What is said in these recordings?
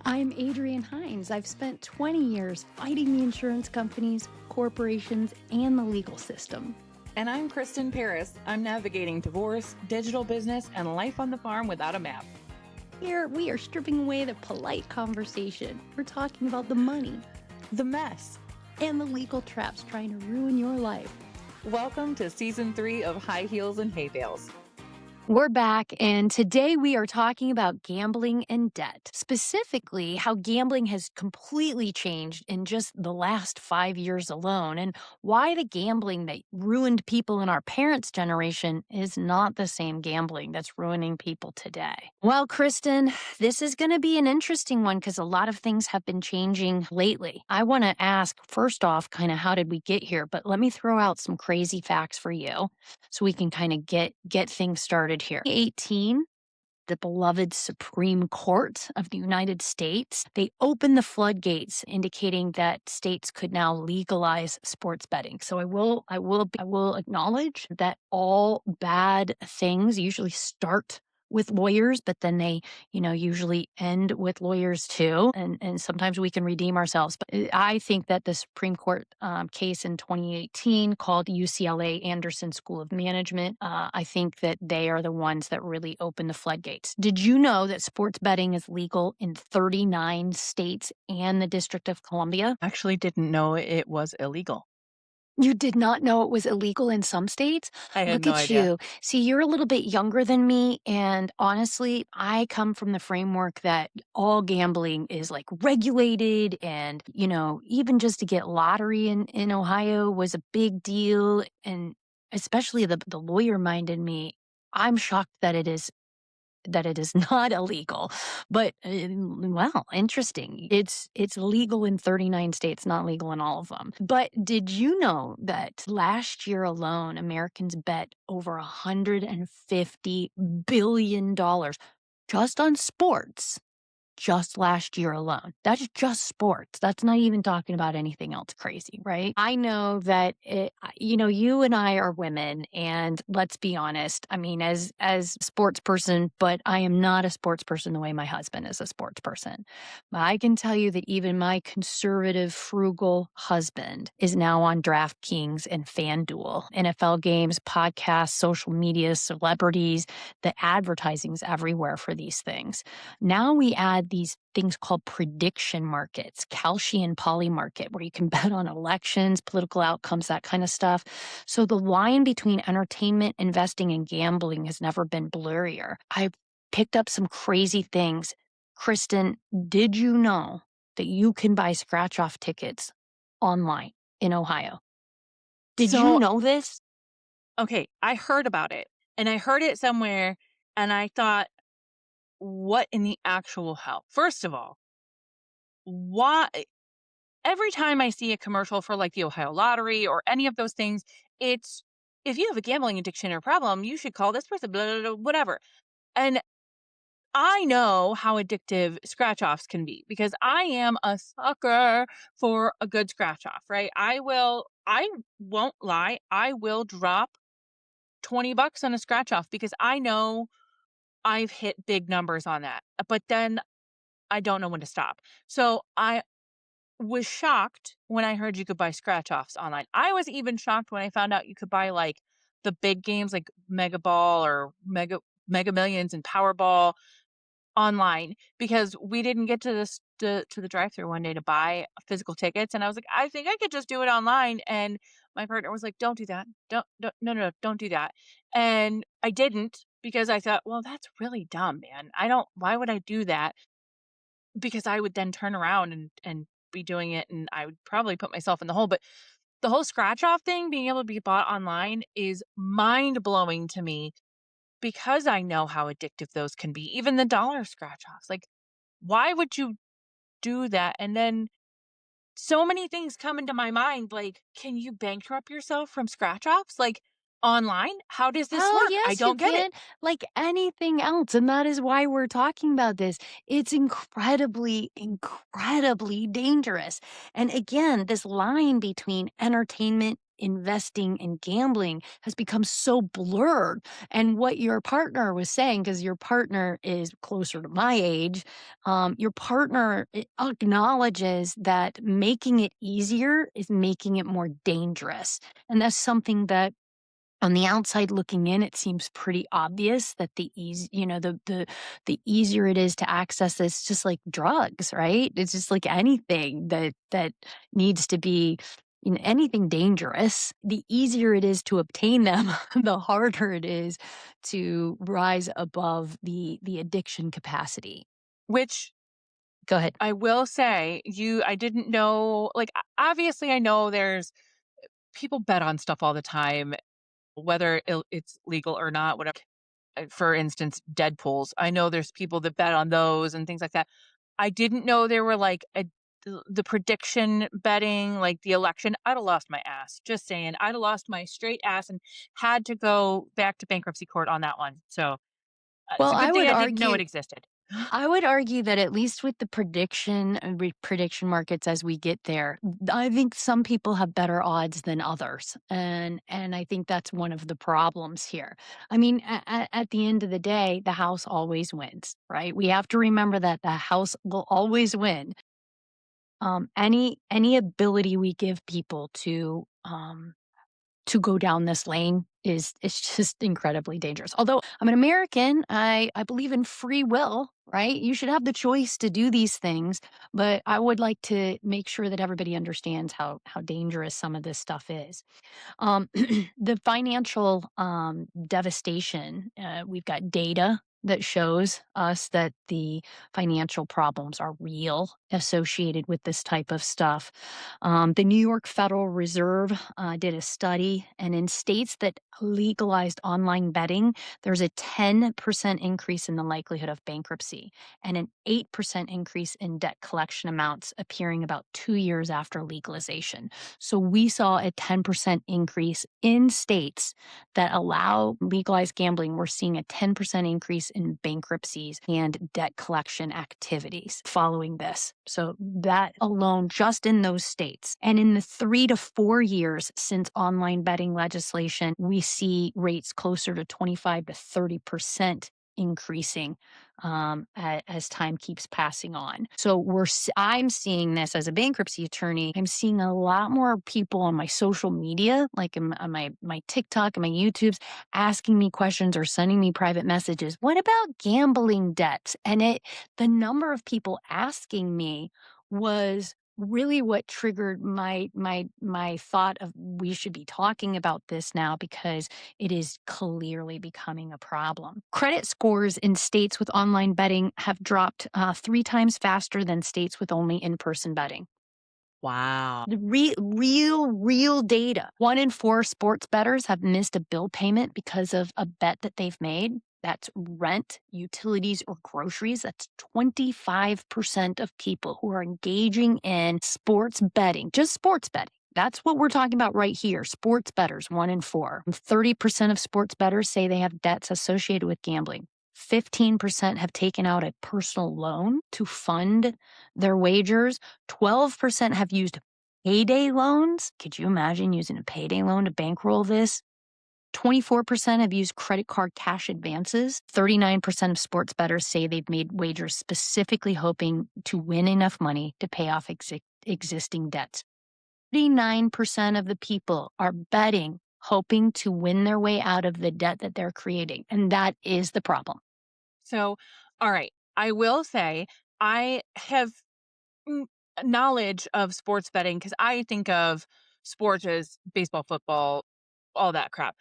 I'm Adrienne Hines. I've spent 20 years fighting the insurance companies, corporations, and the legal system. And I'm Kristen Paris. I'm navigating divorce, digital business, and life on the farm without a map. Here, we are stripping away the polite conversation. We're talking about the money, The mess. and the legal traps trying to ruin your life. Welcome to Season 3 of High Heels and Hay Bales. We're back, and today we are talking about gambling and debt. Specifically, how gambling has completely changed in just the last 5 years alone, and why the gambling that ruined people in our parents' generation is not the same gambling that's ruining people today. Well, Kristen, this is going to be an interesting one because a lot of things have been changing lately. I want to ask, first off, kind of how did we get here? But let me throw out some crazy facts for you so we can kind of get things started here. 2018, the beloved Supreme Court of the United States, they opened the floodgates, indicating that states could now legalize sports betting. So I will acknowledge that all bad things usually start with lawyers, but then they, usually end with lawyers too. And sometimes we can redeem ourselves. But I think that the Supreme Court case in 2018 called UCLA Anderson School of Management, I think that they are the ones that really opened the floodgates. Did you know that sports betting is legal in 39 states and the District of Columbia? Actually didn't know it was illegal. You did not know it was illegal in some states? I had Look no at idea. you. See, you're a little bit younger than me. And honestly, I come from the framework that all gambling is like regulated. And, even just to get lottery in Ohio was a big deal. And especially the lawyer mind in me, I'm shocked that it is not illegal. But well, interesting. It's legal in 39 states, not legal in all of them. But did you know that last year alone, Americans bet over $150 billion just on sports? Just last year alone. That's just sports. That's not even talking about anything else crazy, right? I know that you and I are women, and let's be honest. I mean, as a sports person, but I am not a sports person the way my husband is a sports person. But I can tell you that even my conservative, frugal husband is now on DraftKings and FanDuel, NFL games, podcasts, social media, celebrities. The advertising's everywhere for these things. Now we add these things called prediction markets, Kalshi and Polymarket, where you can bet on elections, political outcomes, that kind of stuff. So the line between entertainment, investing, and gambling has never been blurrier. I've picked up some crazy things. Kristen, did you know that you can buy scratch-off tickets online in Ohio? Did you know this? Okay, I heard about it. And I heard it somewhere, and I thought, what in the actual hell? First of all, why? Every time I see a commercial for like the Ohio Lottery or any of those things, it's if you have a gambling addiction or problem, you should call this person, blah, blah, blah, whatever. And I know how addictive scratch offs can be because I am a sucker for a good scratch off, right? I won't lie, I will drop $20 on a scratch off because I know I've hit big numbers on that. But then I don't know when to stop. So I was shocked when I heard you could buy scratch offs online. I was even shocked when I found out you could buy like the big games like Mega Ball or Mega Millions and Powerball online because we didn't get to the drive-through one day to buy physical tickets, and I was like, I think I could just do it online. And my partner was like, don't do that. Don't no, don't do that. And I didn't because I thought, well, that's really dumb, man. Why would I do that? Because I would then turn around and be doing it, and I would probably put myself in the hole. But the whole scratch off thing, being able to be bought online, is mind blowing to me because I know how addictive those can be. Even the dollar scratch offs. Like, why would you do that? And then so many things come into my mind. Like, can you bankrupt yourself from scratch offs? Like online? How does this Hell work? I yes, you don't get it. can. Like anything else. And that is why we're talking about this. It's incredibly, incredibly dangerous. And again, this line between entertainment investing and gambling has become so blurred. And what your partner was saying, because your partner is closer to my age, your partner acknowledges that making it easier is making it more dangerous. And that's something that on the outside looking in, it seems pretty obvious that the easier it is to access this, just like drugs, right? It's just like anything that needs to be, anything dangerous. The easier it is to obtain them, the harder it is to rise above the addiction capacity. Which Go ahead. I will say, I didn't know, like, obviously, I know there's people bet on stuff all the time, whether it's legal or not, whatever. For instance, Deadpools. I know there's people that bet on those and things like that. I didn't know there were like the prediction betting, like the election. I'd have lost my ass. Just saying, I'd have lost my straight ass and had to go back to bankruptcy court on that one. So it's Well, a good thing I didn't know it existed. I would argue that at least with the prediction markets as we get there, I think some people have better odds than others, and I think that's one of the problems here. I mean, at the end of the day, the house always wins, right? We have to remember that the house will always win. Any ability we give people to go down this lane is just incredibly dangerous. Although I'm an American, I believe in free will, right? You should have the choice to do these things, but I would like to make sure that everybody understands how dangerous some of this stuff is. The financial devastation, we've got data that shows us that the financial problems are real associated with this type of stuff. The New York Federal Reserve did a study, and in states that legalized online betting, there's a 10% increase in the likelihood of bankruptcy and an 8% increase in debt collection amounts appearing about 2 years after legalization. So we saw a 10% increase in states that allow legalized gambling. We're seeing a 10% increase in bankruptcies and debt collection activities following this. So that alone, just in those states. And in the 3 to 4 years since online betting legislation, we see rates closer to 25 to 30% increasing as time keeps passing on. So I'm seeing this as a bankruptcy attorney. I'm seeing a lot more people on my social media, like on my TikTok and my YouTubes, asking me questions or sending me private messages. What about gambling debts? And the number of people asking me was really what triggered my thought of we should be talking about this now because it is clearly becoming a problem. Credit scores in states with online betting have dropped 3 times faster than states with only in-person betting. Wow. The real data. 1 in 4 sports bettors have missed a bill payment because of a bet that they've made. That's rent, utilities, or groceries. That's 25% of people who are engaging in sports betting, just sports betting. That's what we're talking about right here. Sports bettors, 1 in 4. 30% of sports bettors say they have debts associated with gambling. 15% have taken out a personal loan to fund their wagers. 12% have used payday loans. Could you imagine using a payday loan to bankroll this? 24% have used credit card cash advances. 39% of sports bettors say they've made wagers specifically hoping to win enough money to pay off existing debts. 39% of the people are betting hoping to win their way out of the debt that they're creating. And that is the problem. So, all right. I will say I have mm, knowledge of sports betting because I think of sports as baseball, football, all that crap.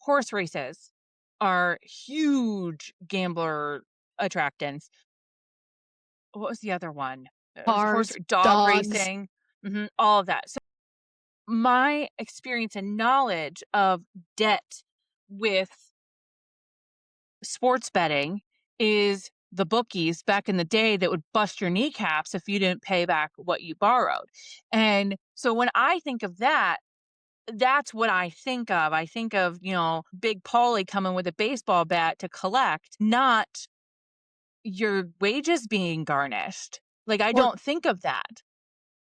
Horse races are huge gambler attractants. What was the other one? It was Cars, dog dogs. racing, all of that. So my experience and knowledge of debt with sports betting is the bookies back in the day that would bust your kneecaps if you didn't pay back what you borrowed. And so when I think of that, that's what I think of. I think of, Big Paulie coming with a baseball bat to collect, not your wages being garnished. Like, I Well, don't think of that.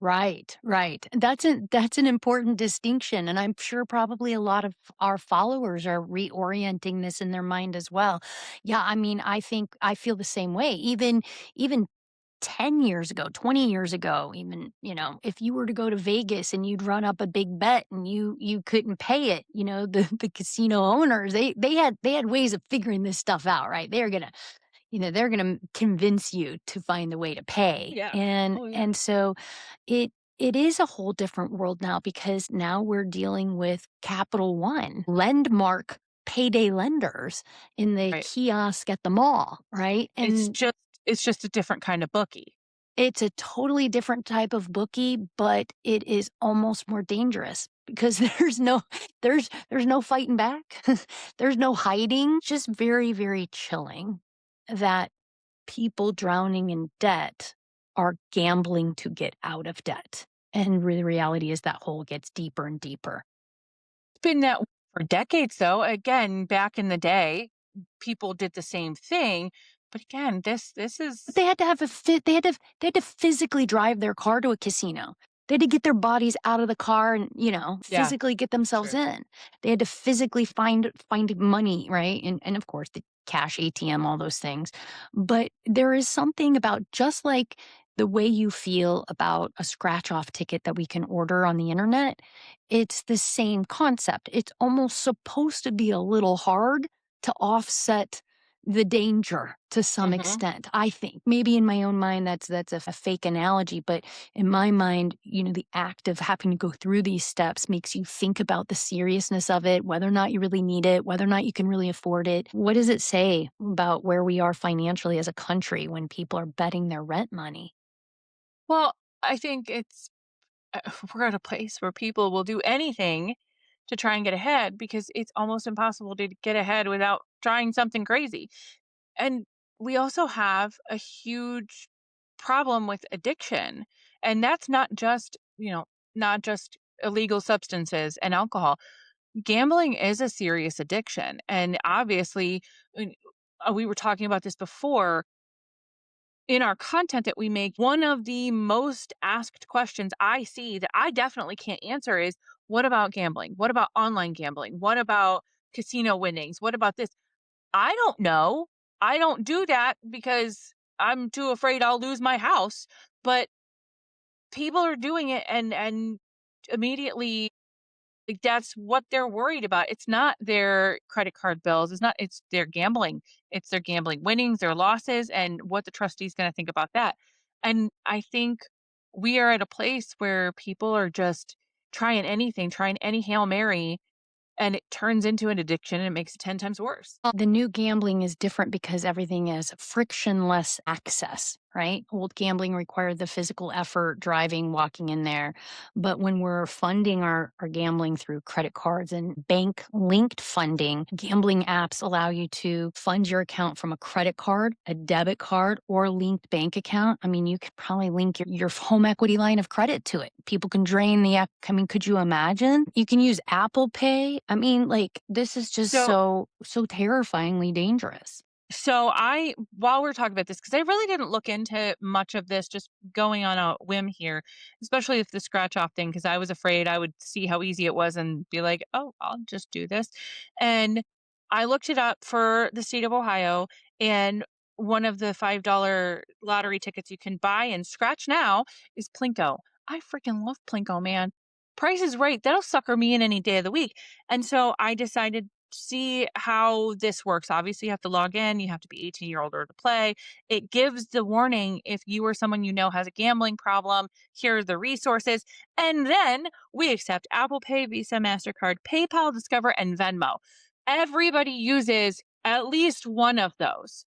Right, right. That's an important distinction, and I'm sure probably a lot of our followers are reorienting this in their mind as well. Yeah, I mean, I think I feel the same way. Even 10 years ago, 20 years ago, even, if you were to go to Vegas and you'd run up a big bet and you couldn't pay it, the casino owners, they had ways of figuring this stuff out, right? They're gonna convince you to find the way to pay. Yeah. And Oh, yeah. and so it it is a whole different world now because now we're dealing with Capital One, Lendmark payday lenders in the Right. kiosk at the mall, right? It's And just it's just a different kind of bookie. it's a totally different type of bookie, but it is almost more dangerous because there's no fighting back. There's no hiding, just very, very chilling that people drowning in debt are gambling to get out of debt. And the reality is that hole gets deeper and deeper. It's been that way for decades, though. Again, back in the day, people did the same thing, but again, this But is they had to have a fit. They had to physically drive their car to a casino. They had to get their bodies out of the car and, yeah, physically get themselves true. in. They had to physically find money, right? And of course the cash ATM, all those things. But there is something about just like the way you feel about a scratch off ticket that we can order on the internet, it's the same concept. It's almost supposed to be a little hard to offset the danger to some Mhm. extent, I think. Maybe in my own mind that's a fake analogy, but in my mind, the act of having to go through these steps makes you think about the seriousness of it, whether or not you really need it, whether or not you can really afford it. What does it say about where we are financially as a country when people are betting their rent money? Well, I think it's we're at a place where people will do anything to try and get ahead because it's almost impossible to get ahead without trying something crazy. And we also have a huge problem with addiction. And that's not just illegal substances and alcohol. Gambling is a serious addiction. And obviously, when- we were talking about this before in our content that we make. One of the most asked questions I see that I definitely can't answer is, what about gambling? What about online gambling? What about casino winnings? What about this? I don't know. I don't do that because I'm too afraid I'll lose my house. But people are doing it, and immediately, like, that's what they're worried about. It's not their credit card bills. It's their gambling. It's their gambling winnings, their losses, and what the trustee's going to think about that. And I think we are at a place where people are just trying anything, trying any Hail Mary, and it turns into an addiction and it makes it 10 times worse. Well, the new gambling is different because everything is frictionless access, right? Old gambling required the physical effort, driving, walking in there. But when we're funding our gambling through credit cards and bank linked funding, gambling apps allow you to fund your account from a credit card, a debit card, or a linked bank account. I mean, you could probably link your home equity line of credit to it. People can drain I mean, could you imagine? You can use Apple Pay. I mean, like, this is just So so terrifyingly dangerous. So I while we're talking about this, because I really didn't look into much of this, just going on a whim here, especially if the scratch off thing, because I was afraid I would see how easy it was and be like, oh, I'll just do this. And I looked it up for the state of Ohio, and one of the $5 lottery tickets you can buy and scratch now is Plinko. I freaking love Plinko, man. Price is right. That'll sucker me in any day of the week. And so I decided see how this works. Obviously, you have to log in, you have to be 18 year old or to play. It gives the warning if you or someone you know has a gambling problem, here are the resources. And then we accept Apple Pay, Visa, MasterCard, PayPal, Discover, and Venmo. Everybody uses at least one of those.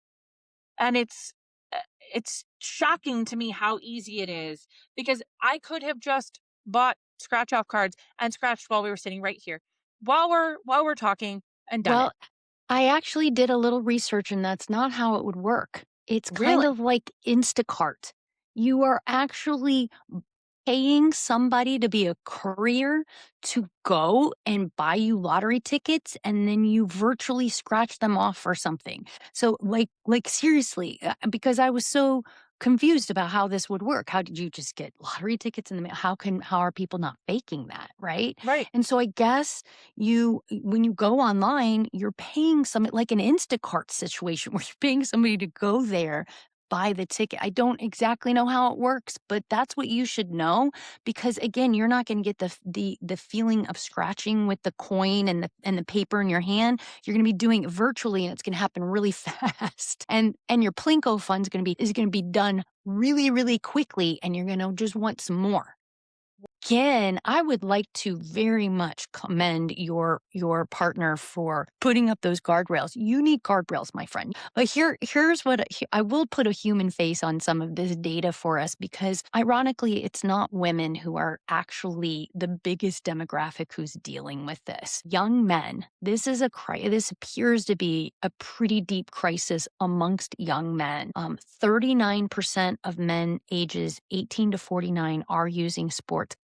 And uh, it's shocking to me how easy it is because I could have just bought scratch off cards and scratched while we were sitting right here. While we're talking and done it. Well, I actually did a little research, and that's not how it would work. It's kind Really? of like Instacart. You are actually paying somebody to be a courier to go and buy you lottery tickets, and then you virtually scratch them off or something. So, like seriously, because I was so confused about how this would work. How did you just get lottery tickets in the mail? How are people not faking that, right? Right. And so I guess when you go online, you're paying some like an Instacart situation where you're paying somebody to go there, buy the ticket. I don't exactly know how it works, but that's what you should know because again, you're not going to get the feeling of scratching with the coin and the paper in your hand. You're going to be doing it virtually and it's going to happen really fast. And your Plinko fund's going to be done really really quickly and you're going to just want some more. Again, I would like to very much commend your partner for putting up those guardrails. You need guardrails, my friend. But here's what I will put a human face on some of this data for us because ironically, it's not women who are actually the biggest demographic who's dealing with this. Young men. This appears to be a pretty deep crisis amongst young men. 39% of men ages 18 to 49 are using sports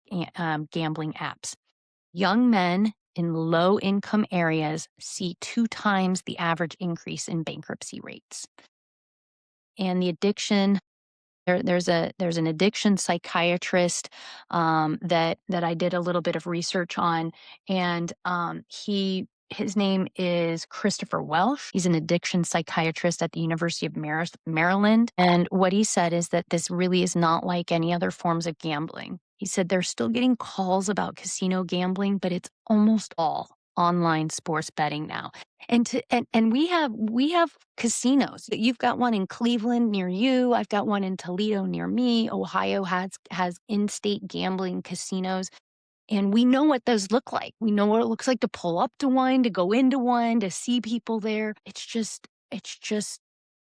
gambling apps. Young men in low income areas see 2 times the average increase in bankruptcy rates. And the addiction, there's an addiction psychiatrist that I did a little bit of research on, and his name is Christopher Welsh. He's an addiction psychiatrist at the University of Maryland. And what he said is that this really is not like any other forms of gambling. He said they're still getting calls about casino gambling, but it's almost all online sports betting now. And we have casinos. You've got one in Cleveland near you. I've got one in Toledo near me. Ohio has in-state gambling casinos. And we know what those look like. We know what it looks like to pull up to one, to go into one, to see people there. It's just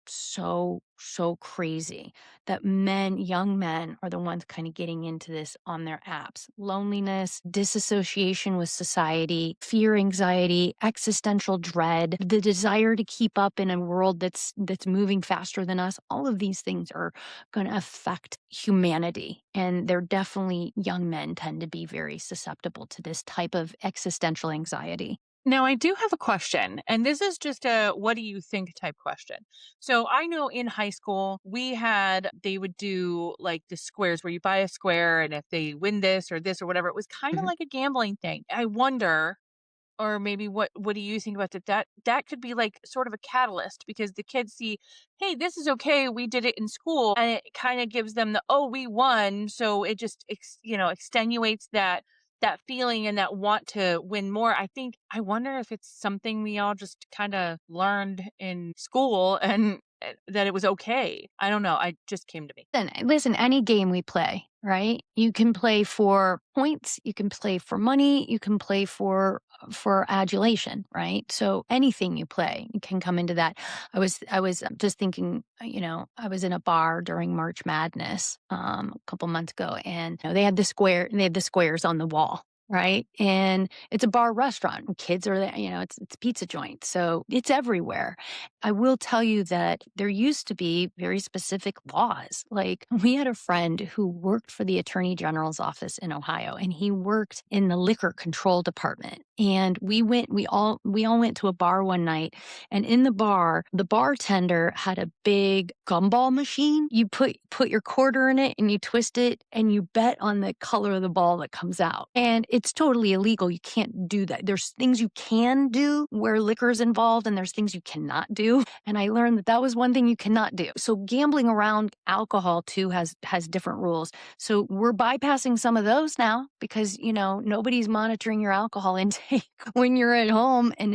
so crazy that young men are the ones kind of getting into this on their apps. Loneliness, disassociation with society, fear, anxiety, existential dread, the desire to keep up in a world that's moving faster than us. All of these things are going to affect humanity. And they're definitely young men tend to be very susceptible to this type of existential anxiety. Now, I do have a question, and this is just a what do you think type question. So, I know in high school, they would do like the squares where you buy a square, and if they win this or whatever, it was kind of Mhm. like a gambling thing. I wonder, or maybe what do you think about that? That could be like sort of a catalyst because the kids see, hey, this is okay. We did it in school, and it kind of gives them the oh, we won. So it just extenuates that feeling and that want to win more. I wonder if it's something we all just kind of learned in school and that it was okay. I don't know. I just came to me. Listen, any game we play, right? You can play for points, you can play for money, you can play for adulation, right? So anything you play can come into that. I was just thinking, I was in a bar during March Madness a couple months ago, and they had the squares on the wall. Right. And it's a bar restaurant. And kids are there, it's a pizza joint. So it's everywhere. I will tell you that there used to be very specific laws. Like we had a friend who worked for the Attorney General's office in Ohio and he worked in the liquor control department. And we all went to a bar one night and in the bartender had a big gumball machine. You put your quarter in it and you twist it and you bet on the color of the ball that comes out. And it's totally illegal. You can't do that. There's things you can do where liquor is involved and there's things you cannot do. And I learned that that was one thing you cannot do. So gambling around alcohol too has different rules. So we're bypassing some of those now because, nobody's monitoring your alcohol intake when you're at home and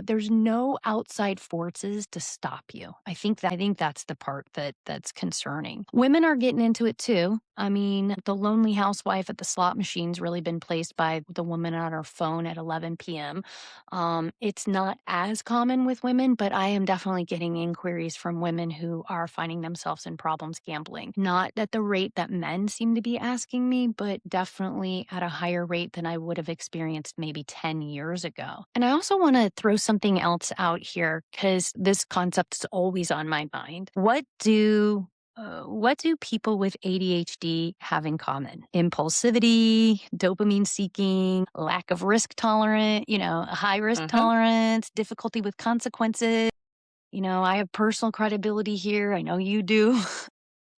there's no outside forces to stop you. I think that's the part that's concerning. Women are getting into it too. I mean, the lonely housewife at the slot machine's really been placed by the woman on her phone at 11 p.m. It's not as common with women, but I am definitely getting inquiries from women who are finding themselves in problems gambling. Not at the rate that men seem to be asking me, but definitely at a higher rate than I would have experienced maybe 10 years ago. And I also want to throw something else out here because this concept is always on my mind. What do people with ADHD have in common? Impulsivity, dopamine seeking, lack of risk tolerance, high risk Uh-huh. tolerance, difficulty with consequences. I have personal credibility here. I know you do.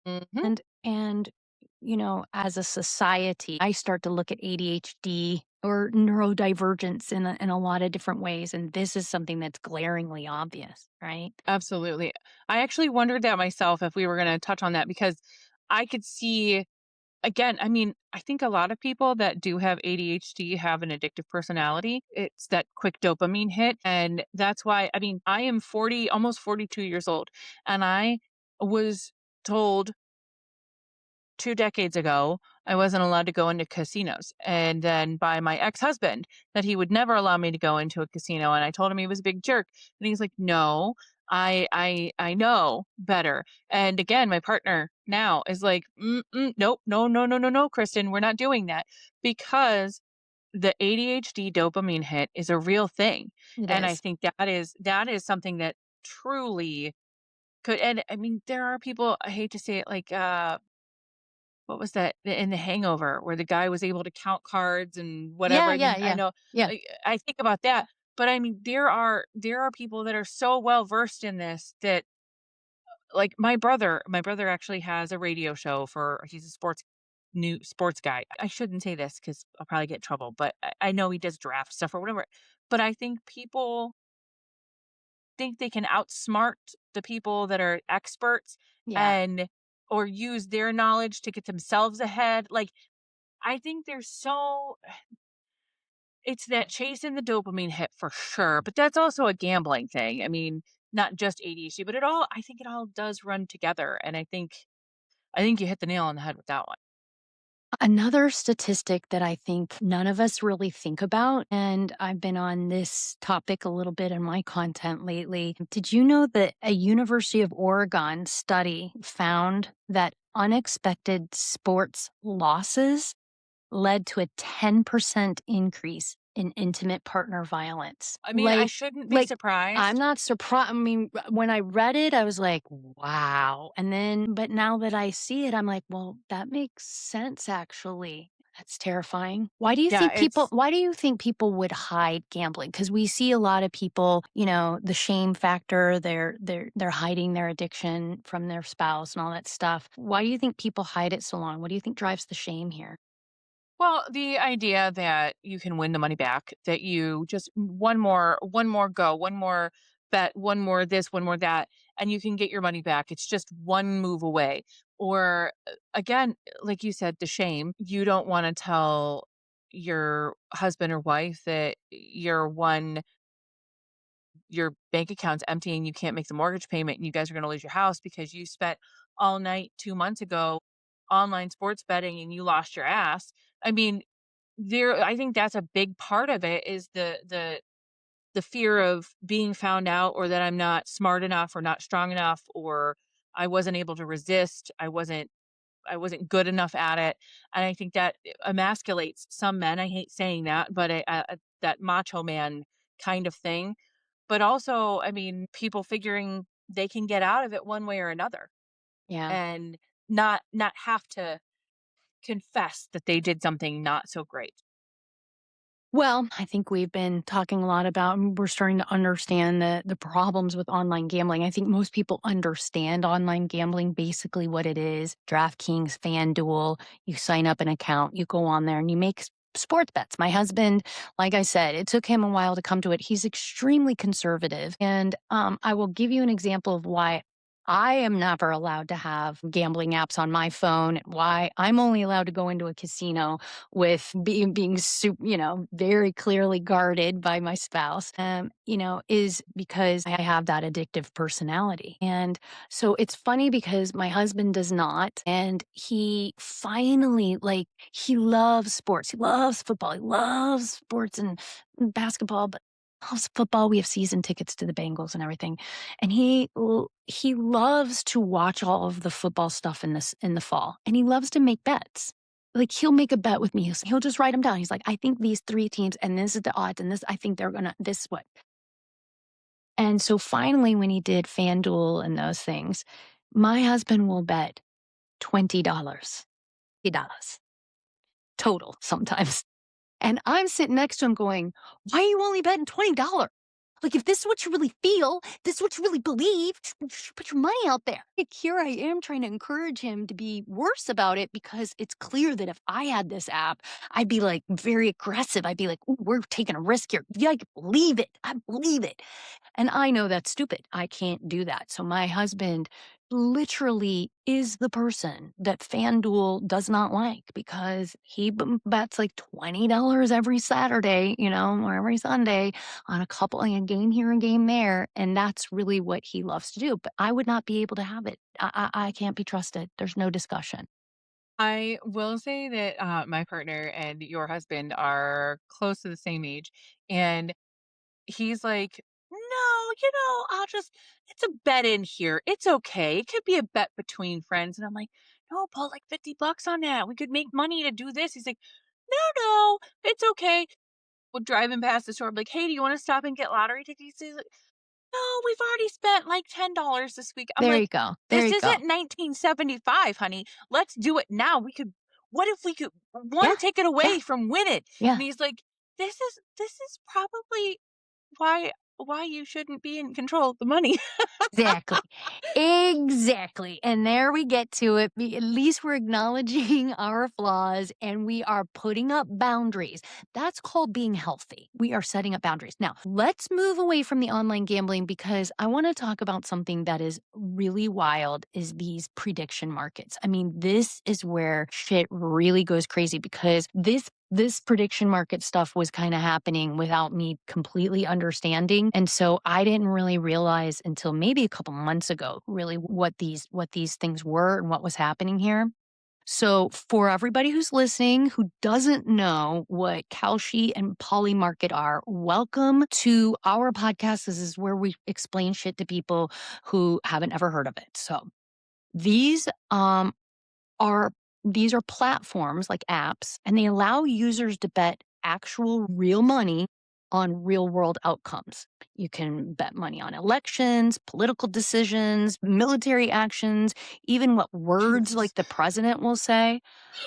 Mhm. And as a society, I start to look at ADHD or neurodivergence in a lot of different ways, and this is something that's glaringly obvious, right? Absolutely. I actually wondered that myself if we were gonna touch on that because I could see again, I mean, I think a lot of people that do have ADHD have an addictive personality. It's that quick dopamine hit, and that's why I mean, I am 40, almost 42 years old, and I was told 2 decades ago, I wasn't allowed to go into casinos, and then by my ex-husband that he would never allow me to go into a casino, and I told him he was a big jerk, and he's like, "No, I know better." And again, my partner now is like, nope, no, no, no, no, no, Kristen, we're not doing that." Because the ADHD dopamine hit is a real thing, It and I is. think that is something that truly could and I mean, there are people, I hate to say it, like, what was that in The Hangover where the guy was able to count cards and whatever? Yeah, I yeah, mean, I yeah. know Yeah. I think about that, but I mean, there are people that are so well versed in this that like my brother actually has a radio show for he's a new sports guy. I shouldn't say this because I'll probably get in trouble, but I know he does draft stuff or whatever. But I think people think they can outsmart the people that are experts Yeah. and or use their knowledge to get themselves ahead. Like I think there's so it's that chasing the dopamine hit for sure, but that's also a gambling thing. I mean, not just ADHD, but I think it all does run together. And I think you hit the nail on the head with that one. Another statistic that I think none of us really think about, and I've been on this topic a little bit in my content lately. Did you know that a University of Oregon study found that unexpected sports losses led to a 10% increase in intimate partner violence. I mean, I shouldn't be I'm surprised. not surprised. I mean, when I read it, I was like, wow. But now that I see it, I'm like, well, that makes sense actually. That's terrifying. Yeah, it's Why do you think people would hide gambling? Because we see a lot of people, the shame factor, they're hiding their addiction from their spouse and all that stuff. Why do you think people hide it so long? What do you think drives the shame here? well, the idea that you can win the money back, that you just one more go, one more bet, one more this, one more that, and you can get your money back. It's just one move away. Or again, like you said, the shame. You don't want to tell your husband or wife that your bank account's empty and you can't make the mortgage payment and you guys are going to lose your house because you spent all night 2 months ago online sports betting and you lost your ass. I mean, I think that's a big part of it is the fear of being found out or that I'm not smart enough or not strong enough or I wasn't able to resist. I wasn't good enough at it. And I think that emasculates some men. I hate saying that, but that macho man kind of thing. But also, I mean, people figuring they can get out of it one way or another Yeah. and not have to confess that they did something not so great. Well, I think we've been talking a lot about we're starting to understand the problems with online gambling. I think most people understand online gambling, basically what it is. DraftKings, FanDuel, you sign up an account, you go on there and you make sports bets. My husband, like I said, it took him a while to come to it. He's extremely conservative. And I will give you an example of why I am never allowed to have gambling apps on my phone, why I'm only allowed to go into a casino with being very clearly guarded by my spouse, is because I have that addictive personality. And so it's funny because my husband does not. And he finally, he loves sports. He loves football. He loves sports and basketball, but loves football. We have season tickets to the Bengals and everything. And he loves to watch all of the football stuff in the fall. And he loves to make bets. Like, he'll make a bet with me. He'll just write them down. He's like, "I think these 3 teams, and this is the odds, and this I think they're gonna this is what." And so finally, when he did FanDuel and those things, my husband will bet $20, $50 total sometimes. And I'm sitting next to him going, "Why are you only betting $20?" Like, if this is what you really feel, this is what you really believe, put your money out there. Like, here I am trying to encourage him to be worse about it because it's clear that if I had this app, I'd be like very aggressive. I'd be like, "Ooh, we're taking a risk here. Yeah, I believe it. I believe it." And I know that's stupid. I can't do that. So my husband literally is the person that FanDuel does not like because he bets like $20 every Saturday, or every Sunday on a couple, like a game here and game there. And that's really what he loves to do. But I would not be able to have it. I can't be trusted. There's no discussion. I will say that my partner and your husband are close to the same age. And he's like, "No, it's a bet in here. It's okay. It could be a bet between friends." And I'm like, "No, put like $50 on that. We could make money to do this." He's like, "No, no, it's okay." We're driving past the store. I'm like, "Hey, do you want to stop and get lottery tickets?" He's like, "No, we've already spent like $10 this week." I'm There like, you go. There "This you go. isn't 1975, honey. Let's do it now. What if we could Yeah. one ticket Yeah. away from win it?" Yeah. And he's like, "This is probably why you shouldn't be in control of the money." Exactly. Exactly. And there we get to it. At least we're acknowledging our flaws and we are putting up boundaries. That's called being healthy. We are setting up boundaries. Now, let's move away from the online gambling because I want to talk about something that is really wild is these prediction markets. I mean, this is where shit really goes crazy because this prediction market stuff was kind of happening without me completely understanding. And so I didn't really realize until maybe a couple months ago really what these things were and what was happening here. So for everybody who's listening who doesn't know what Kalshi and Polymarket are, welcome to our podcast. This is where we explain shit to people who haven't ever heard of it. So these are these are platforms like apps, and they allow users to bet actual real money on real world outcomes. You can bet money on elections, political decisions, military actions, even what words Jesus. like the president will say.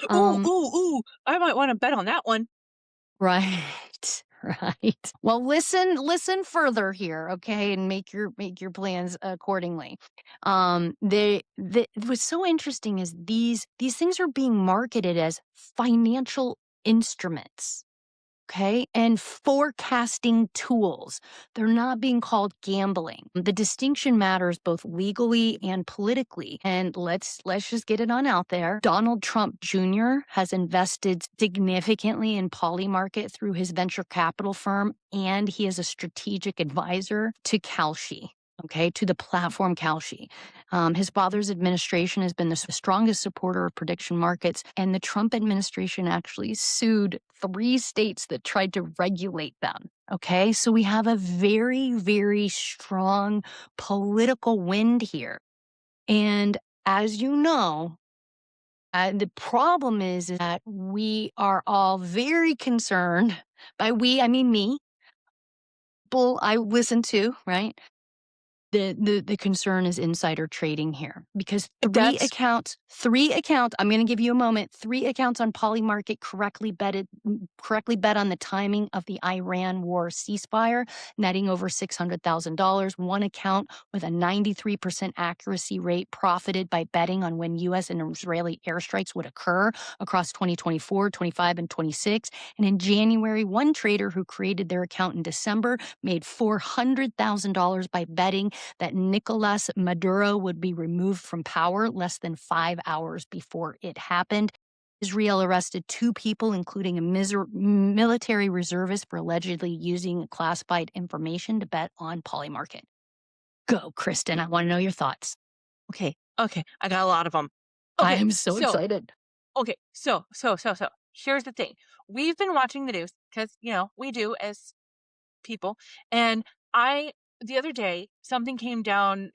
Ooh, Um, ooh, ooh. I might wanna bet on that one. right. Right. Well, listen further here, okay, and make your plans accordingly. What's so interesting is these things are being marketed as financial instruments. Okay. And forecasting tools. They're not being called gambling. The distinction matters both legally and politically. And let's just get it on out there. Donald Trump Jr. has invested significantly in Polymarket through his venture capital firm, and he is a strategic advisor to Kalshi. Okay, to the platform Kalshi. His father's administration has been the strongest supporter of prediction markets, and the Trump administration actually sued 3 states that tried to regulate them. Okay, so we have a very, very strong political wind here. And as you know, the problem is that we are all very concerned. By we, I mean me, people I listen to, right? The concern is insider trading here because That's 3 accounts, I'm gonna give you a moment, 3 accounts on Polymarket correctly bet on the timing of the Iran war ceasefire, netting over $600,000. 1 account with a 93% accuracy rate profited by betting on when US and Israeli airstrikes would occur across 2024, 25, and 26. And in January, one trader who created their account in December made $400,000 by betting that Nicolas Maduro would be removed from power less than 5 hours before it happened. Israel arrested 2 people, including a military reservist, for allegedly using classified information to bet on Polymarket. Go, Kristen. I want to know your thoughts. okay, okay, I got a lot of them. I Okay, am so so excited. so, here's the thing. We've been watching the news because we do as people, and I the other day, something came down,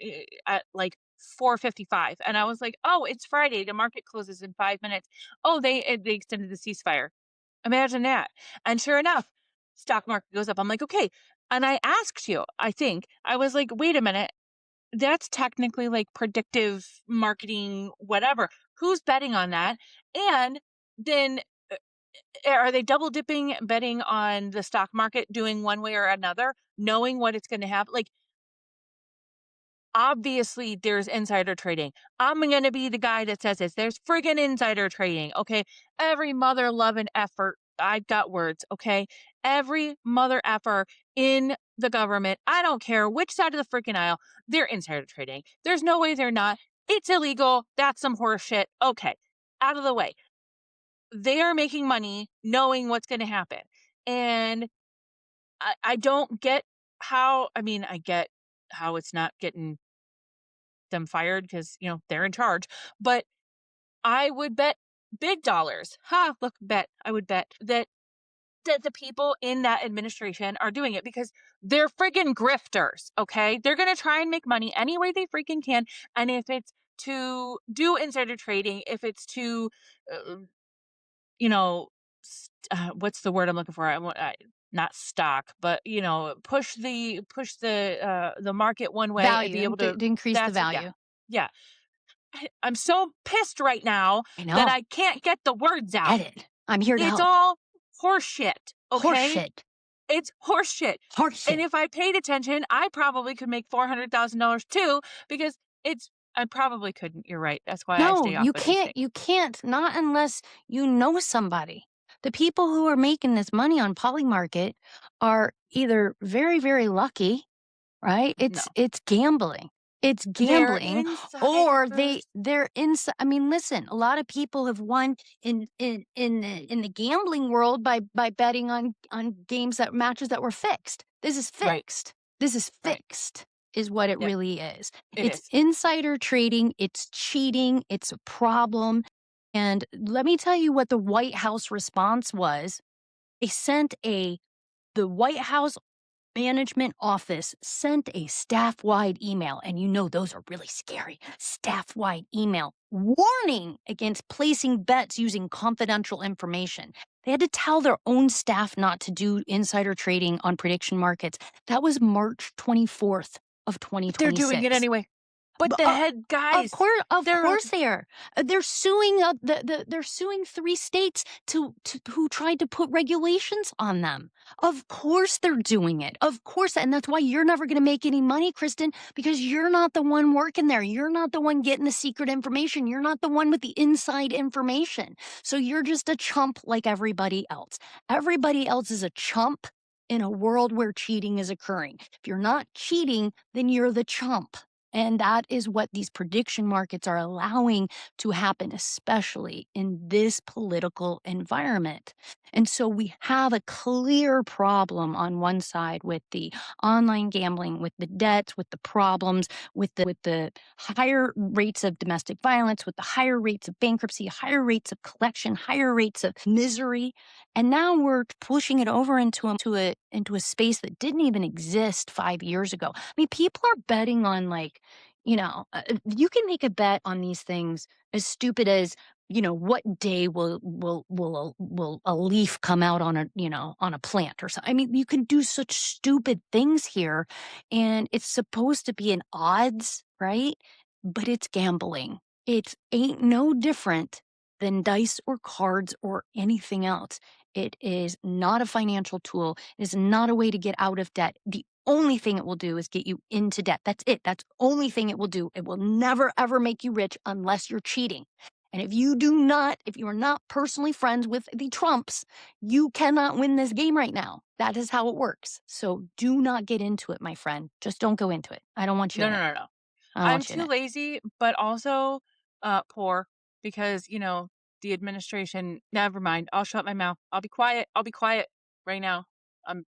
at, like, 4:55, and I was like, "Oh, it's Friday, the market closes in 5 minutes." Oh, they extended the ceasefire. Imagine that. And sure enough, stock market goes up. I'm like, "Okay." And I asked you, I think, I was like, "Wait a minute, that's technically, like, predictive marketing, whatever. Who's betting on that?" And then, are they double dipping, betting on the stock market doing one way or another? knowing what it's gonna happen. Like, obviously, there's insider trading. I'm gonna be the guy that says this. There's friggin' insider trading, okay? Every mother loving effort. I've got words, okay? Every mother effer in the government, I don't care which side of the freaking aisle, they're insider trading. There's no way they're not. It's illegal. That's some horse shit. Okay, out of the way. They are making money knowing what's gonna happen. And I don't get how, I mean, I get how it's not getting them fired because, they're in charge. But I would bet big dollars. Ha, look, bet. I would bet that the people in that administration are doing it because they're friggin' grifters, okay? They're gonna try and make money any way they freaking can. And if it's to do insider trading, if it's to, uh, you know, what's the word I'm looking for? Not stock, but push the market one way and be Value able to. to increase the That's it. Yeah, value. yeah. I'm so pissed right now I that know. I can't get the words out. Get it. I'm here to It's help. all horseshit, okay? Horseshit. It's horseshit. And Horseshit. if I paid attention, I probably could make $400,000 too because I probably couldn't. You're right. That's why I No, stay off you of these can't. things. You can't. Not unless you know somebody. The people who are making this money on Polymarket are either very, very lucky, right? No. It's gambling. It's They're gambling, or insiders. they're inside. I mean, listen, a lot of people have won in the gambling world by betting on games that matches that were fixed. This is Right, fixed. This is right. fixed. Is what it Yep, really is. it It's is. insider trading. It's cheating. It's a problem. And let me tell you what the White House response was. They sent a the White House management office sent a staff-wide email, and those are really scary. Staff-wide email warning against placing bets using confidential information. They had to tell their own staff not to do insider trading on prediction markets. That was March 24th of But they're doing it 2026. anyway. But B the head guys, of they're course they are. They're suing, they're suing 3 states to who tried to put regulations on them. Of course they're doing it. Of course, and that's why you're never gonna make any money, Kristen, because you're not the one working there. You're not the one getting the secret information. You're not the one with the inside information. So you're just a chump like everybody else. Everybody else is a chump in a world where cheating is occurring. If you're not cheating, then you're the chump. And that is what these prediction markets are allowing to happen, especially in this political environment. And so we have a clear problem on one side with the online gambling, with the debts, with the problems, with the higher rates of domestic violence, with the higher rates of bankruptcy, higher rates of collection, higher rates of misery. And now we're pushing it over into a space that didn't even exist 5 years ago. I mean, people are betting on you can make a bet on these things as stupid as, what day will a leaf come out on a plant or something. I mean, you can do such stupid things here, and it's supposed to be an odds, right? But it's gambling. It ain't no different than dice or cards or anything else. It is not a financial tool. It is not a way to get out of debt. The only thing it will do is get you into debt. That's it. That's the only thing it will do. It will never, ever make you rich unless you're cheating. And if you are not personally friends with the Trumps, you cannot win this game right now. That is how it works. So do not get into it, my friend. Just don't go into it. I don't want you no, in no, it. no, no. I don't I'm want you in too it. lazy, but also poor because, the administration, never mind. I'll shut my mouth. I'll be quiet. I'll be quiet right now.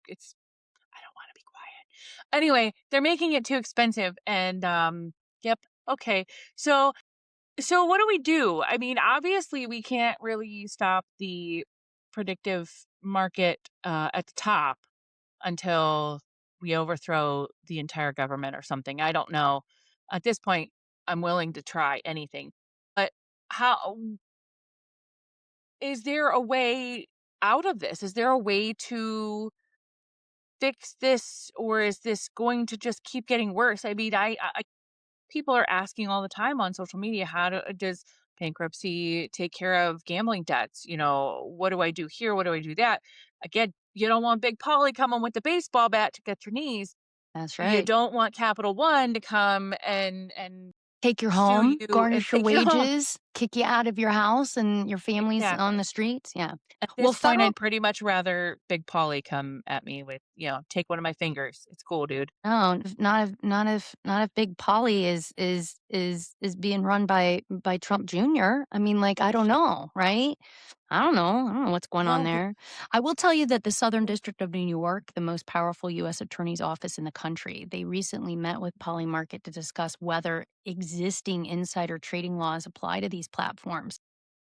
It's I don't want to be quiet. Anyway, they're making it too expensive and yep. Okay. So what do we do? I mean, obviously we can't really stop the predictive market at the top until we overthrow the entire government or something. I don't know. At this point, I'm willing to try anything. But how is there a way out of this? Is there a way to fix this, or is this going to just keep getting worse? I mean, people are asking all the time on social media, does bankruptcy take care of gambling debts? What do I do here? What do I do that? Again, You don't want Big Polly coming with the baseball bat to get your knees. That's You right. don't want Capital One to come and Take your sue home, you and garnish your take you home. wages, kick you out of your house, and your family's on Exactly. the streets. Yeah. At Well, this point, federal I'd pretty much rather Big Polly come at me with, take one of my fingers. It's cool, dude. no, not if Big Polly is being run by Trump Jr. I mean, like, I don't know, right? I don't know what's going on Well, there. I will tell you that the Southern District of New York, the most powerful U.S. attorney's office in the country, they recently met with Polymarket to discuss whether existing insider trading laws apply to these platforms.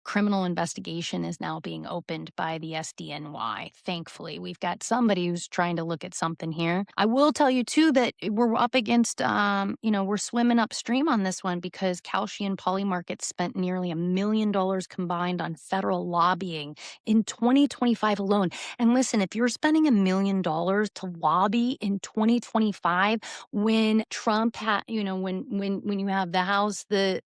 Criminal investigation is now being opened by the SDNY. Thankfully, we've got somebody who's trying to look at something here. I will tell you too that we're up against, we're swimming upstream on this one because Kalshi and Polymarket spent nearly $1 million combined on federal lobbying in 2025 alone. And listen, if you're spending $1 million to lobby in 2025, when Trump had, when you have the House, the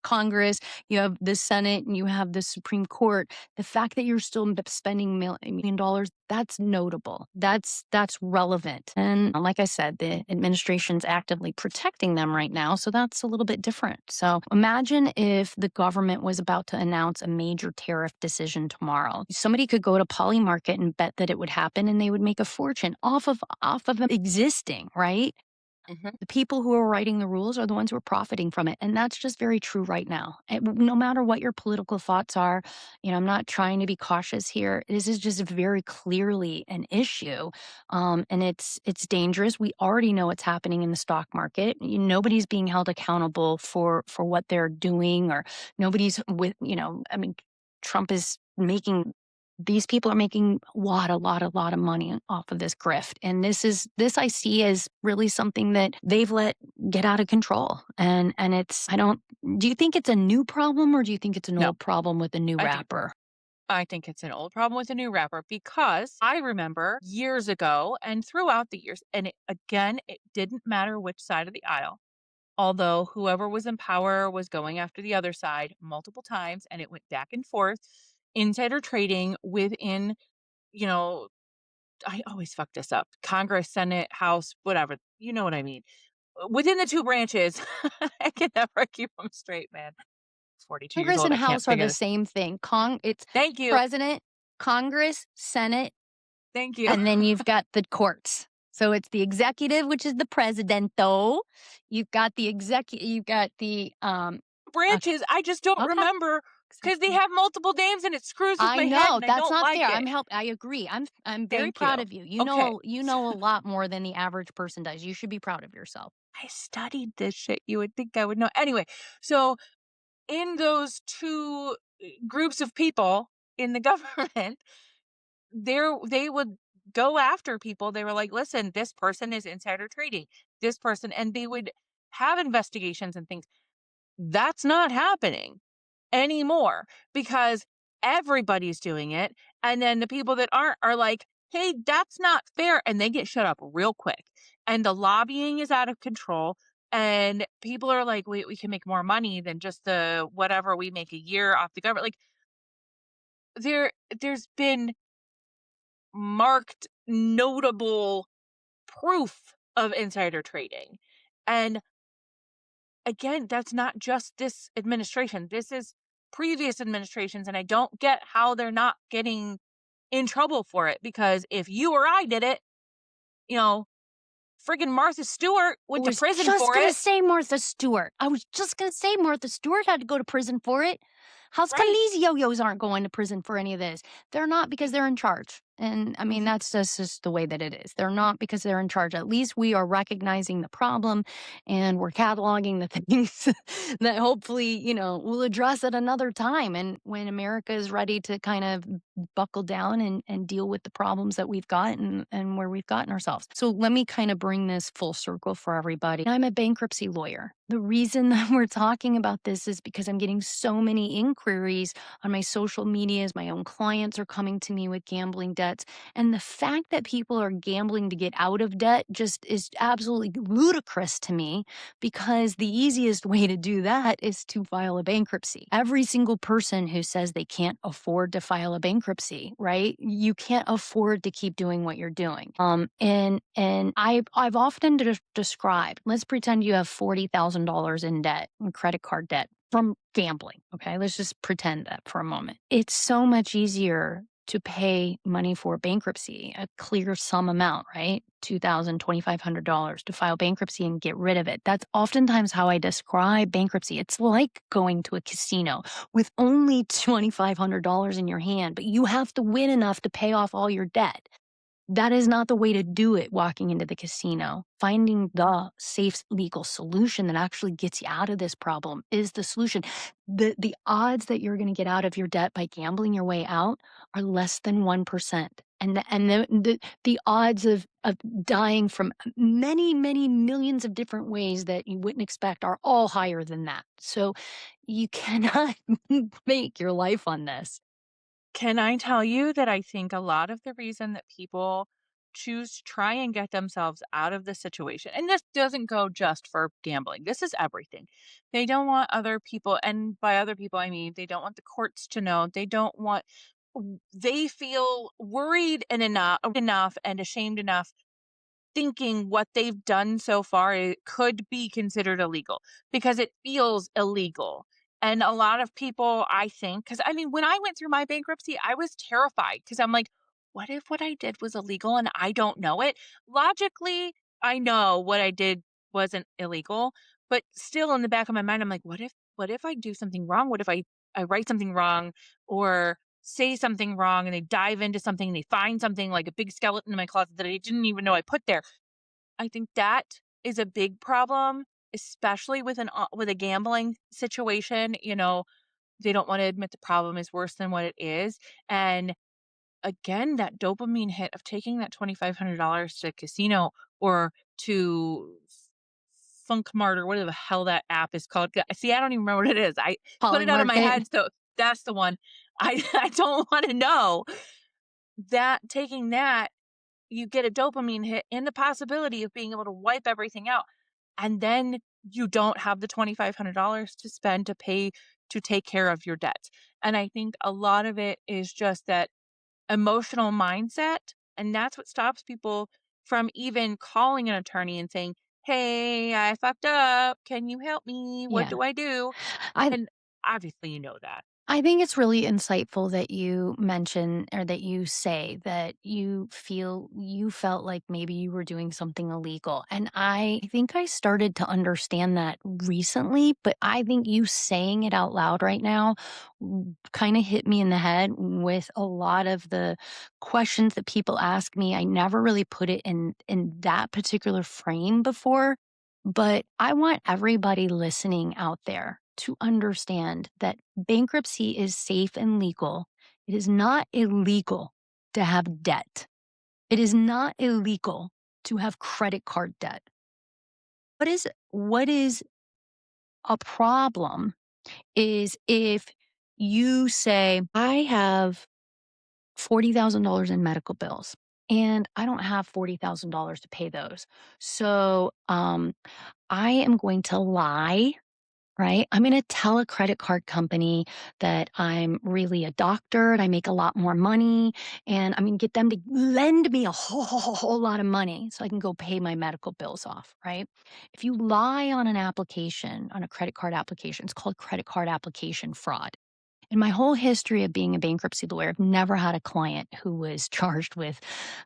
Congress, you have the Senate, and you have the Supreme Court. The fact that you're still spending $1 million, that's notable. That's relevant. And like I said, the administration's actively protecting them right now, so that's a little bit different. So imagine if the government was about to announce a major tariff decision tomorrow. Somebody could go to Polymarket and bet that it would happen, and they would make a fortune off of existing, right? Mhm. The people who are writing the rules are the ones who are profiting from it. And that's just very true right now. No matter what your political thoughts are, I'm not trying to be cautious here. This is just very clearly an issue. And it's dangerous. We already know what's happening in the stock market. Nobody's being held accountable for what they're doing, or nobody's I mean, Trump is making these people are making a lot of money off of this grift. And this I see as really something that they've let get out of control. And it's I don't do you think it's a new problem, or do you think it's an No, old problem with a new I think wrapper? I think it's an old problem with a new rapper because I remember years ago and throughout the years, and it didn't matter which side of the aisle, although whoever was in power was going after the other side multiple times and it went back and forth. Insider trading within, you know, I always fuck this up. Congress, Senate, House, whatever. You know what I mean. Within the two branches, I can never keep them straight, man. 42 years Congress old. and I can't House are figure the this. same thing. It's Thank you. president, Congress, Senate, Thank you. and then you've got the courts. So it's the executive, which is the president, though. You've got the okay. Branches, I just don't Okay. remember because they have multiple names and it screws with I my head know, and I that's don't not like fair. it. I agree. I'm very Thank proud you. of you. Okay. You know a lot more than the average person does. You should be proud of yourself. I studied this shit. You would think I would know. Anyway, so in those two groups of people in the government, they would go after people. They were like, listen, this person is insider trading. This person, and they would have investigations and things. That's not happening anymore because everybody's doing it. And then the people that aren't are like, hey, that's not fair. And they get shut up real quick. And the lobbying is out of control. And people are like, we can make more money than just the whatever we make a year off the government. Like there's been marked notable proof of insider trading. And again, that's not just this administration. This is previous administrations, and I don't get how they're not getting in trouble for it because if you or I did it, you know, friggin' Martha Stewart I went to was prison just for gonna it, say Martha Stewart. I was just gonna say Martha Stewart had to go to prison for it. How's come right? these yo-yos aren't going to prison for any of this? They're not because they're in charge. And I mean, Mhm. that's just the way that it is. They're not because they're in charge. At least we are recognizing the problem, and we're cataloging the things that hopefully, we'll address at another time. And when America is ready to kind of buckle down and deal with the problems that we've got, and where we've gotten ourselves. So let me kind of bring this full circle for everybody. I'm a bankruptcy lawyer. The reason that we're talking about this is because I'm getting so many inquiries on my social medias. My own clients are coming to me with gambling debt debts. And the fact that people are gambling to get out of debt just is absolutely ludicrous to me, because the easiest way to do that is to file a bankruptcy. Every single person who says they can't afford to file a bankruptcy, right? You can't afford to keep doing what you're doing. And I've often described, let's pretend you have $40,000 in debt, in credit card debt from gambling. Okay, let's just pretend that for a moment. It's so much easier to pay money for bankruptcy, a clear sum amount, right? $2,000, $2,500 to file bankruptcy and get rid of it. That's oftentimes how I describe bankruptcy. It's like going to a casino with only $2,500 in your hand, but you have to win enough to pay off all your debt. That is not the way to do it walking into the casino. Finding the safe legal solution that actually gets you out of this problem is the solution. The odds that you're going to get out of your debt by gambling your way out are less than 1%. And the odds of dying from many, many millions of different ways that you wouldn't expect are all higher than that. So you cannot make your life on this. Can I tell you that I think a lot of the reason that people choose to try and get themselves out of the situation, and this doesn't go just for gambling, this is everything. They don't want other people, and by other people, I mean they don't want the courts to know. They don't want, they feel worried and enough and ashamed enough thinking what they've done so far it could be considered illegal because it feels illegal. And a lot of people, I think, because I mean, when I went through my bankruptcy, I was terrified because I'm like, what if what I did was illegal and I don't know it? Logically, I know what I did wasn't illegal, but still in the back of my mind, I'm like, what if I do something wrong? What if I write something wrong or say something wrong and they dive into something and they find something like a big skeleton in my closet that I didn't even know I put there. I think that is a big problem, especially with a gambling situation. They don't want to admit the problem is worse than what it is. And again, that dopamine hit of taking that $2,500 to a casino or to Funkmart or whatever the hell that app is called. See, I don't even remember what it is. I put it out of my Polymarket. head, so that's the one. I don't want to know that taking that you get a dopamine hit and the possibility of being able to wipe everything out. And then you don't have the $2,500 to spend to take care of your debts. And I think a lot of it is just that emotional mindset. And that's what stops people from even calling an attorney and saying, hey, I fucked up. Can you help me? What Yeah. do I do? I And obviously, you know that. I think it's really insightful that you mention, or that you say that you felt like maybe you were doing something illegal. And I think I started to understand that recently, but I think you saying it out loud right now kind of hit me in the head with a lot of the questions that people ask me. I never really put it in that particular frame before, but I want everybody listening out there to understand that bankruptcy is safe and legal. It is not illegal to have debt. It is not illegal to have credit card debt. What is a problem is if you say, I have $40,000 in medical bills and I don't have $40,000 to pay those. So I am going to lie. Right? I'm gonna tell a credit card company that I'm really a doctor and I make a lot more money, and I'm gonna get them to lend me a whole lot of money so I can go pay my medical bills off, right? If you lie on an application, on a credit card application, it's called credit card application fraud. In my whole history of being a bankruptcy lawyer, I've never had a client who was charged with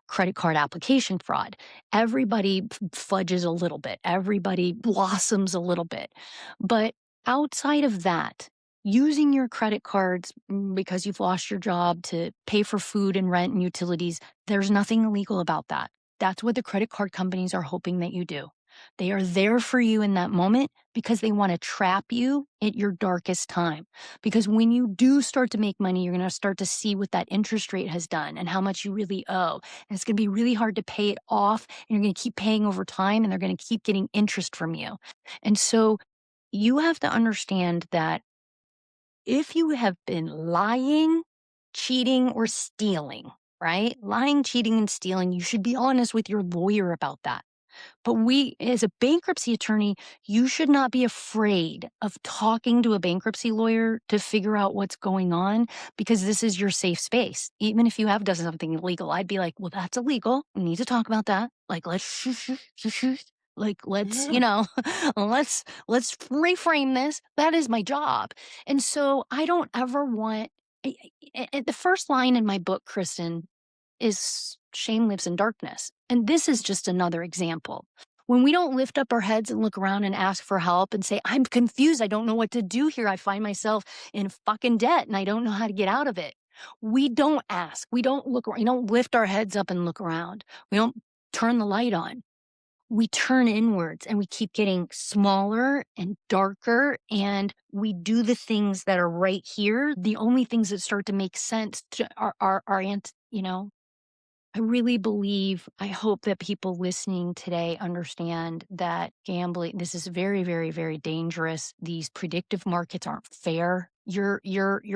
credit card application fraud. Everybody fudges a little bit, everybody blossoms a little bit. But outside of that, using your credit cards because you've lost your job to pay for food and rent and utilities, there's nothing illegal about that. That's what the credit card companies are hoping that you do. They are there for you in that moment because they want to trap you at your darkest time. Because when you do start to make money, you're going to start to see what that interest rate has done and how much you really owe. And it's going to be really hard to pay it off. And you're going to keep paying over time and they're going to keep getting interest from you. And so you have to understand that if you have been lying, cheating, or stealing, right? Lying, cheating, and stealing, you should be honest with your lawyer about that. But as a bankruptcy attorney, you should not be afraid of talking to a bankruptcy lawyer to figure out what's going on because this is your safe space. Even if you have done something illegal, I'd be like, well, that's illegal. We need to talk about that. Like, let's like, let's, let's reframe this. That is my job. And so I don't ever want the first line in my book, Kristen, is shame lives in darkness. And this is just another example. When we don't lift up our heads and look around and ask for help and say, I'm confused. I don't know what to do here. I find myself in fucking debt and I don't know how to get out of it. We don't ask. We don't look, we don't lift our heads up and look around. We don't turn the light on. We turn inwards and we keep getting smaller and darker and we do the things that are right here. The only things that start to make sense to I really believe, I hope that people listening today understand that gambling, this is very, very, very dangerous. These predictive markets aren't fair. You're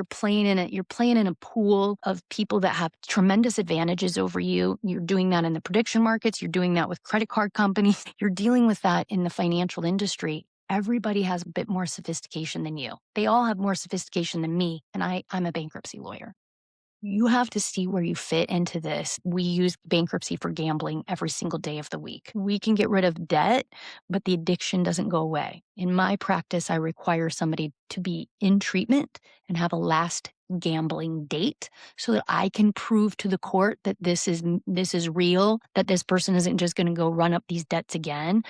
playing in a pool of people that have tremendous advantages over you. You're doing that in the prediction markets. You're doing that with credit card companies. You're dealing with that in the financial industry. Everybody has a bit more sophistication than you. They all have more sophistication than me, and I'm a bankruptcy lawyer. You have to see where you fit into this. We use bankruptcy for gambling every single day of the week. We can get rid of debt, but the addiction doesn't go away. In my practice, I require somebody to be in treatment and have a last gambling date so that I can prove to the court that this is real, that this person isn't just going to go run up these debts again.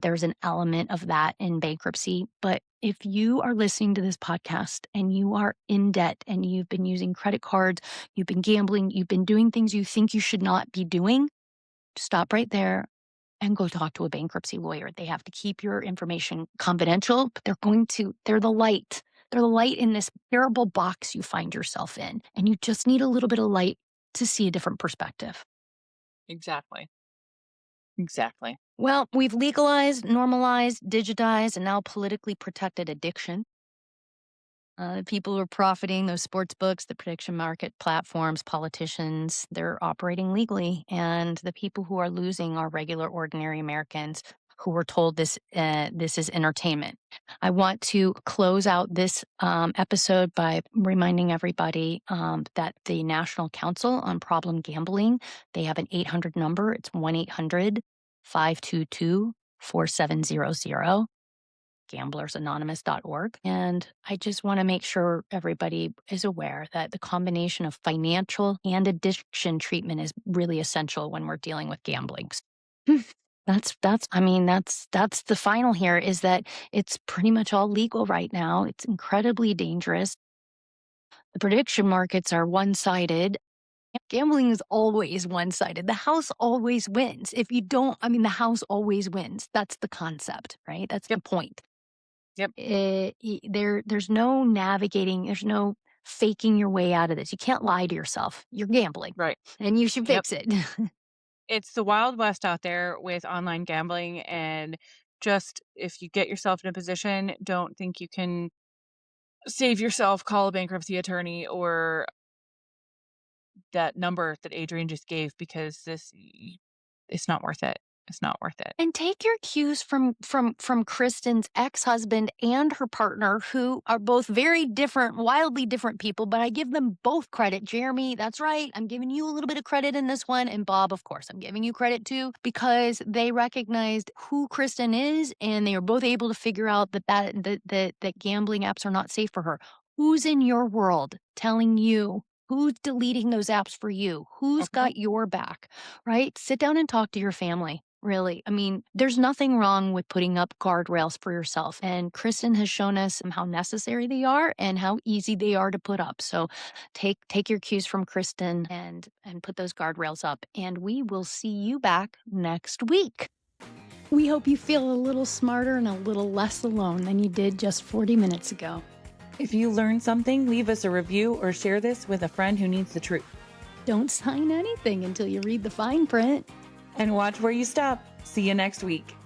There's an element of that in bankruptcy, but if you are listening to this podcast and you are in debt and you've been using credit cards, you've been gambling, you've been doing things you think you should not be doing, stop right there and go talk to a bankruptcy lawyer. They have to keep your information confidential, but they're the light. They're the light in this terrible box you find yourself in. And you just need a little bit of light to see a different perspective. Exactly. Exactly. Well, we've legalized, normalized, digitized, and now politically protected addiction. The people who are profiting, those sports books, the prediction market platforms, politicians, they're operating legally. And the people who are losing are regular, ordinary Americans who were told this is entertainment. I want to close out this episode by reminding everybody that the National Council on Problem Gambling, they have an 800 number. It's 1-800-522-4700. gamblersanonymous.org. And I just want to make sure everybody is aware that the combination of financial and addiction treatment is really essential when we're dealing with gambling. That's the final here is that it's pretty much all legal right now. It's incredibly dangerous. The prediction markets are one-sided. Gambling is always one-sided. The house always wins. If you don't, the house always wins. That's the concept, right? That's the point. Yep. There's no navigating. There's no faking your way out of this. You can't lie to yourself. You're gambling. Right. And you should fix it. It's the Wild West out there with online gambling. And just if you get yourself in a position, don't think you can save yourself, call a bankruptcy attorney or that number that Adrienne just gave because it's not worth it. It's not worth it. And take your cues from Kristen's ex-husband and her partner, who are both very different, wildly different people, but I give them both credit. Jeremy, that's right. I'm giving you a little bit of credit in this one. And Bob, of course, I'm giving you credit too, because they recognized who Kristen is and they were both able to figure out that gambling apps are not safe for her. Who's in your world telling you? Who's deleting those apps for you? Who's got your back, right? Sit down and talk to your family. Really. There's nothing wrong with putting up guardrails for yourself. And Kristen has shown us how necessary they are and how easy they are to put up. So take your cues from Kristen and put those guardrails up. And we will see you back next week. We hope you feel a little smarter and a little less alone than you did just 40 minutes ago. If you learned something, leave us a review or share this with a friend who needs the truth. Don't sign anything until you read the fine print. And watch where you stop. See you next week.